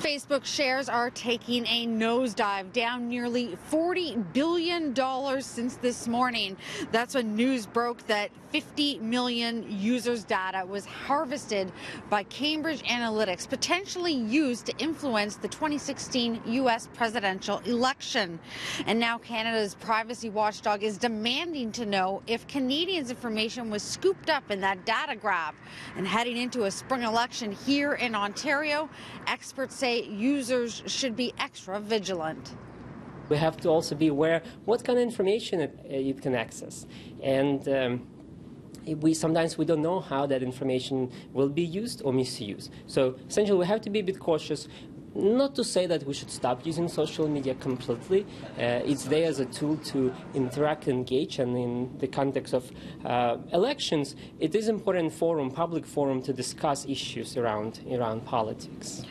Facebook shares are taking a nosedive, down nearly $40 billion since this morning. That's when news broke that 50 million users' data was harvested by Cambridge Analytica, potentially used to influence the 2016 U.S. presidential election. And now Canada's privacy watchdog is demanding to know if Canadians' information was scooped up in that data grab. And heading into a spring election here in Ontario, experts say users should be extra vigilant. We have to also be aware what kind of information it can access. And sometimes we don't know how that information will be used or misused. So essentially we have to be a bit cautious. Not to say that we should stop using social media completely. It's there as a tool to interact, engage, and in the context of elections, it is an important forum, public forum, to discuss issues around politics.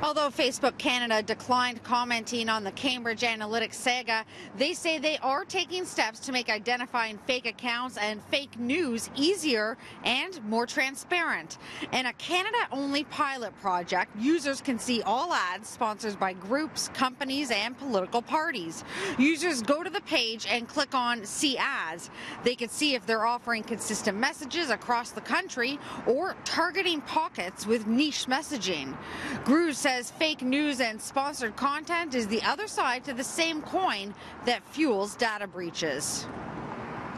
Although Facebook Canada declined commenting on the Cambridge Analytica saga, they say they are taking steps to make identifying fake accounts and fake news easier and more transparent. In a Canada-only pilot project, users can see all ads sponsored by groups, companies, and political parties. Users go to the page and click on See Ads. They can see if they're offering consistent messages across the country or targeting pockets with niche messaging. Grusz says fake news and sponsored content is the other side to the same coin that fuels data breaches.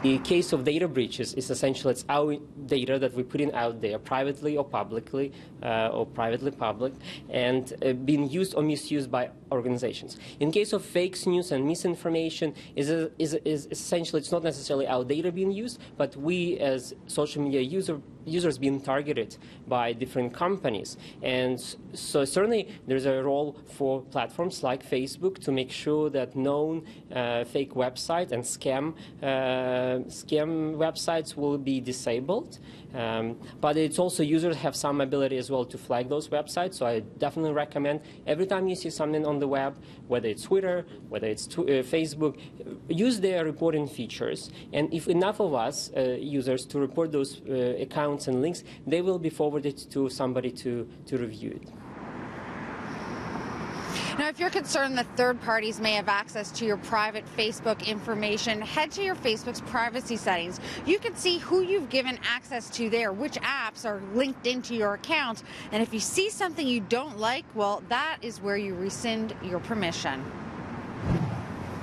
The case of data breaches is essentially it's our data that we're putting out there privately or publicly, or privately public, and being used or misused by organizations. In case of fake news and misinformation, is essentially it's not necessarily our data being used, but we as social media users being targeted by different companies. And so certainly there's a role for platforms like Facebook to make sure that known fake websites and scam websites will be disabled. But it's also users have some ability as well to flag those websites. So I definitely recommend every time you see something on the web, whether it's Twitter, whether it's Facebook, use their reporting features. And if enough of us users to report those accounts and links, they will be forwarded to somebody to review it. Now, if you're concerned that third parties may have access to your private Facebook information, head to your Facebook's privacy settings. You can see who you've given access to there, which apps are linked into your account. And if you see something you don't like, well, that is where you rescind your permission.